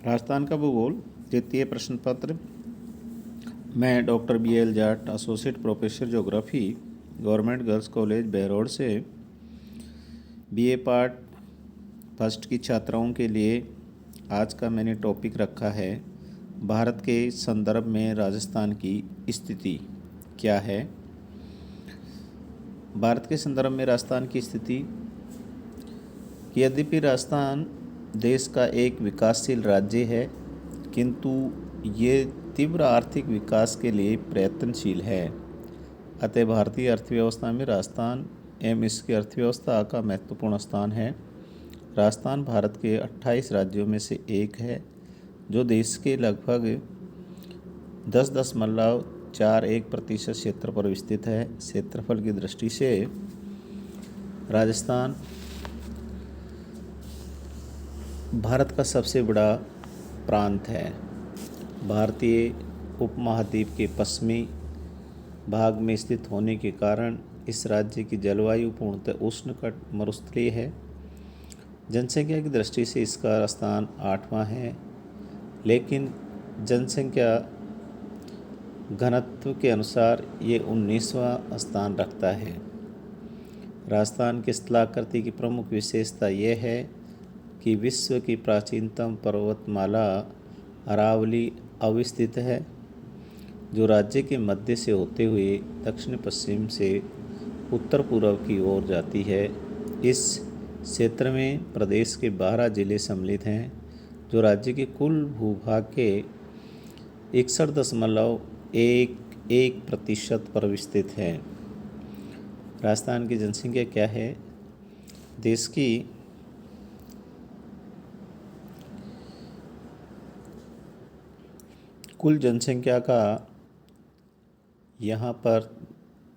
राजस्थान का भूगोल द्वितीय प्रश्न पत्र। मैं doctor BL Jat, associate professor geography, government girls college Behror से BA पार्ट फर्स्ट की छात्राओं के लिए आज का मैंने टॉपिक रखा है, भारत के संदर्भ में राजस्थान की स्थिति क्या है। भारत के संदर्भ में राजस्थान की स्थिति, यद्यपि राजस्थान देश का एक विकासशील राज्य है, किंतु ये तीव्र आर्थिक विकास के लिए प्रयत्नशील है। अतः भारतीय अर्थव्यवस्था में राजस्थान एवं इसकी अर्थव्यवस्था का महत्वपूर्ण स्थान है। राजस्थान भारत के 28 राज्यों में से एक है, जो देश के लगभग 10.41% क्षेत्र पर विस्तृत है। क्षेत्रफल की दृष्टि से राजस्थान भारत का सबसे बड़ा प्रांत है। भारतीय उपमहाद्वीप के पश्चिमी भाग में स्थित होने के कारण इस राज्य की जलवायु पूर्णतः उष्णकटिबंधीय मरुस्थलीय है। जनसंख्या की दृष्टि से इसका स्थान 8वां है, लेकिन जनसंख्या घनत्व के अनुसार ये 19वां स्थान रखता है। राजस्थान की स्थलाकृति की प्रमुख विशेषता यह है कि विश्व की प्राचीनतम पर्वतमाला अरावली अवस्थित है, जो राज्य के मध्य से होते हुए दक्षिण पश्चिम से उत्तर पूर्व की ओर जाती है। इस क्षेत्र में प्रदेश के 12 जिले सम्मिलित हैं, जो राज्य के कुल भूभाग के 61.11% पर विस्तृत हैं। राजस्थान की जनसंख्या क्या है? देश की कुल जनसंख्या का यहाँ पर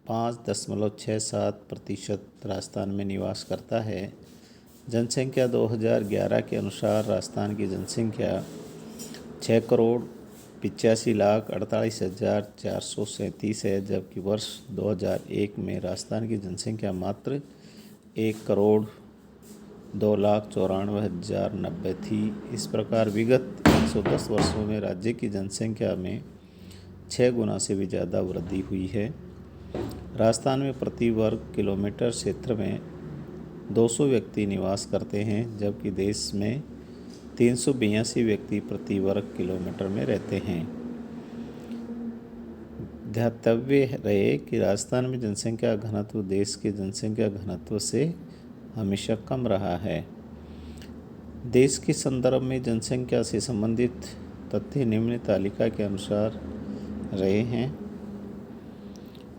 5.67% राजस्थान में निवास करता है। जनसंख्या 2011 के अनुसार राजस्थान की जनसंख्या 6,85,48,437 है, जबकि वर्ष 2001 में राजस्थान की जनसंख्या मात्र 1,02,94,090 थी। इस प्रकार विगत 110 वर्षों में राज्य की जनसंख्या में 6 गुना से भी ज़्यादा वृद्धि हुई है। राजस्थान में प्रति वर्ग किलोमीटर क्षेत्र में 200 व्यक्ति निवास करते हैं, जबकि देश में 382 व्यक्ति प्रति वर्ग किलोमीटर में रहते हैं। ध्यातव्य रहे कि राजस्थान में जनसंख्या घनत्व देश के जनसंख्या घनत्व से हमेशा कम रहा है। देश के संदर्भ में जनसंख्या से संबंधित तथ्य निम्न तालिका के अनुसार रहे हैं,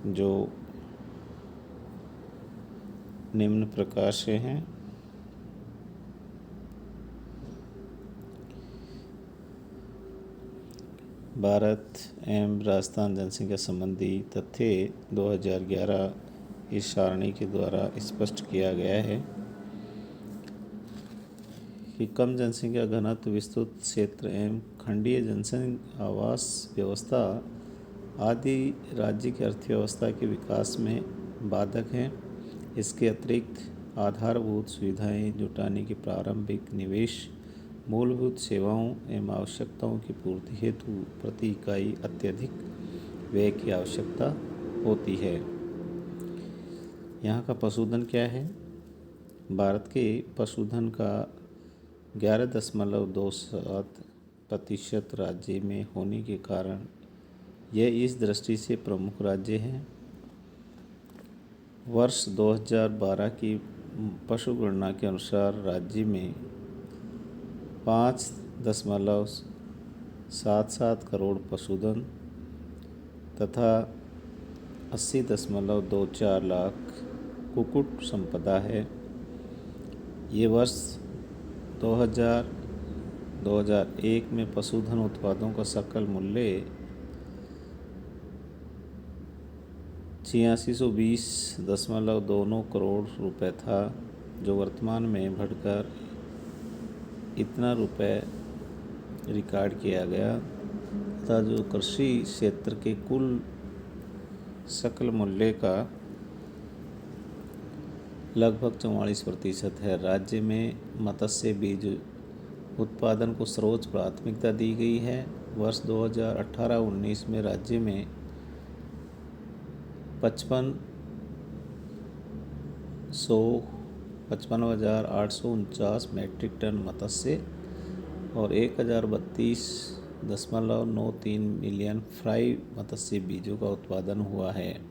जो निम्न प्रकार से हैं। भारत एवं राजस्थान जनसंख्या संबंधी तथ्य 2011 इस सारणी के द्वारा स्पष्ट किया गया है कि कम जनसंख्या घनत्व, विस्तृत क्षेत्र एवं खंडीय जनसंख्या आवास व्यवस्था आदि राज्य की अर्थव्यवस्था के विकास में बाधक हैं। इसके अतिरिक्त आधारभूत सुविधाएं जुटाने के प्रारंभिक निवेश, मूलभूत सेवाओं एवं आवश्यकताओं की पूर्ति हेतु प्रति इकाई अत्यधिक व्यय की आवश्यकता होती है। यहाँ का पशुधन क्या है? भारत के पशुधन का 11.27% राज्य में होने के कारण यह इस दृष्टि से प्रमुख राज्य है। वर्ष 2012 की पशुगणना के अनुसार राज्य में 5.77 करोड़ पशुधन तथा 80.24 लाख कुक्कुट संपदा है। ये वर्ष 2001 में पशुधन उत्पादों का सकल मूल्य 8620.29 करोड़ रुपए था, जो वर्तमान में बढ़कर इतना रुपए रिकॉर्ड किया गया तथा जो कृषि क्षेत्र के कुल सकल मूल्य का लगभग 44% है। राज्य में मत्स्य बीज उत्पादन को सर्वोच्च प्राथमिकता दी गई है। वर्ष 2018-19 में राज्य में 55,849 मैट्रिक टन मत्स्य और 1032.93 मिलियन फ्राई मत्स्य बीजों का उत्पादन हुआ है।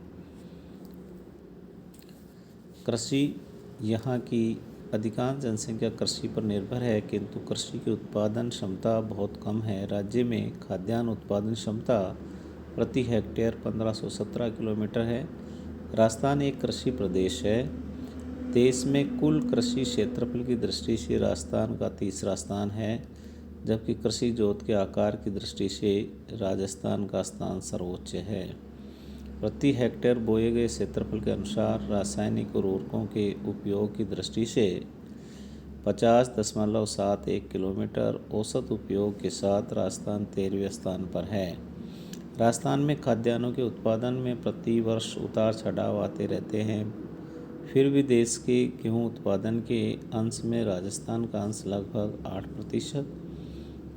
कृषि, यहाँ की अधिकांश जनसंख्या कृषि पर निर्भर है, किंतु कृषि की उत्पादन क्षमता बहुत कम है। राज्य में खाद्यान्न उत्पादन क्षमता प्रति हेक्टेयर 1517 किलोमीटर है। राजस्थान एक कृषि प्रदेश है। देश में कुल कृषि क्षेत्रफल की दृष्टि से राजस्थान का तीसरा स्थान है, जबकि कृषि जोत के आकार की दृष्टि से राजस्थान का स्थान सर्वोच्च है। प्रति हेक्टेयर बोए गए क्षेत्रफल के अनुसार रासायनिक उर्वरकों के उपयोग की दृष्टि से 50.71 किलोमीटर औसत उपयोग के साथ राजस्थान 13वें स्थान पर है। राजस्थान में खाद्यान्नों के उत्पादन में प्रति वर्ष उतार चढ़ाव आते रहते हैं। फिर भी देश के गेहूँ उत्पादन के अंश में राजस्थान का अंश लगभग 8%,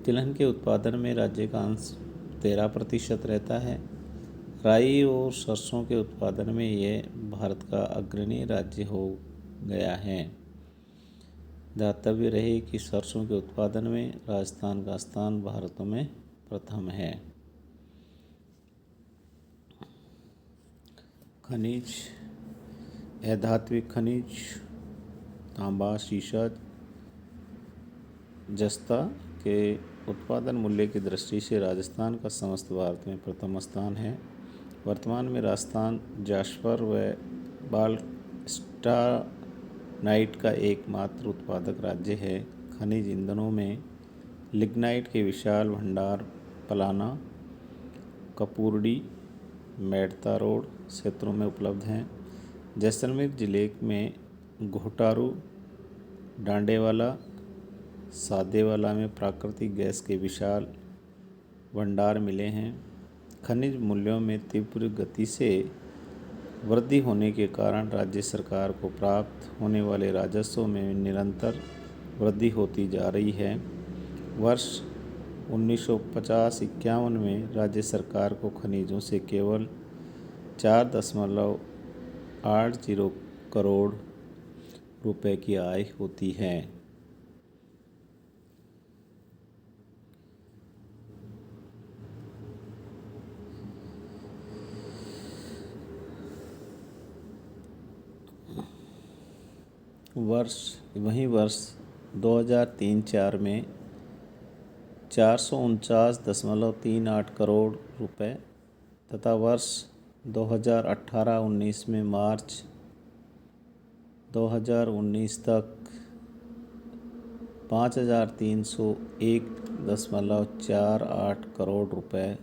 तिलहन के उत्पादन में राज्य का अंश 13% रहता है। राई और सरसों के उत्पादन में यह भारत का अग्रणी राज्य हो गया है। ध्यातव्य रहे कि सरसों के उत्पादन में राजस्थान का स्थान भारत में प्रथम है। खनिज, अधात्विक खनिज, तांबा, सीसा, जस्ता के उत्पादन मूल्य की दृष्टि से राजस्थान का समस्त भारत में प्रथम स्थान है। वर्तमान में राजस्थान जास्पर व बाल्स्टानाइट का एकमात्र उत्पादक राज्य है। खनिज ईंधनों में लिग्नाइट के विशाल भंडार पलाना, कपूरडी, मेड़ता रोड क्षेत्रों में उपलब्ध हैं। जैसलमेर जिले में घोटारू, डांडेवाला, सादेवाला में प्राकृतिक गैस के विशाल भंडार मिले हैं। खनिज मूल्यों में तीव्र गति से वृद्धि होने के कारण राज्य सरकार को प्राप्त होने वाले राजस्व में निरंतर वृद्धि होती जा रही है। वर्ष 1950-51 में राज्य सरकार को खनिजों से केवल 4.80 करोड़ रुपए की आय होती है। वर्ष 2003-04 में 449.38 करोड़ रुपए तथा वर्ष 2018-19 में मार्च 2019 तक 5,301.48 करोड़ रुपए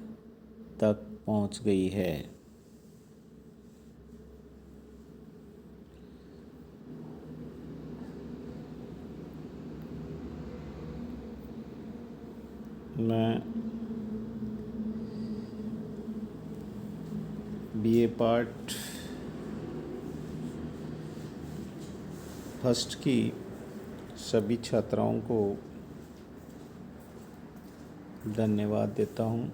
तक पहुंच गई है। मैं BA पार्ट फर्स्ट की सभी छात्राओं को धन्यवाद देता हूँ।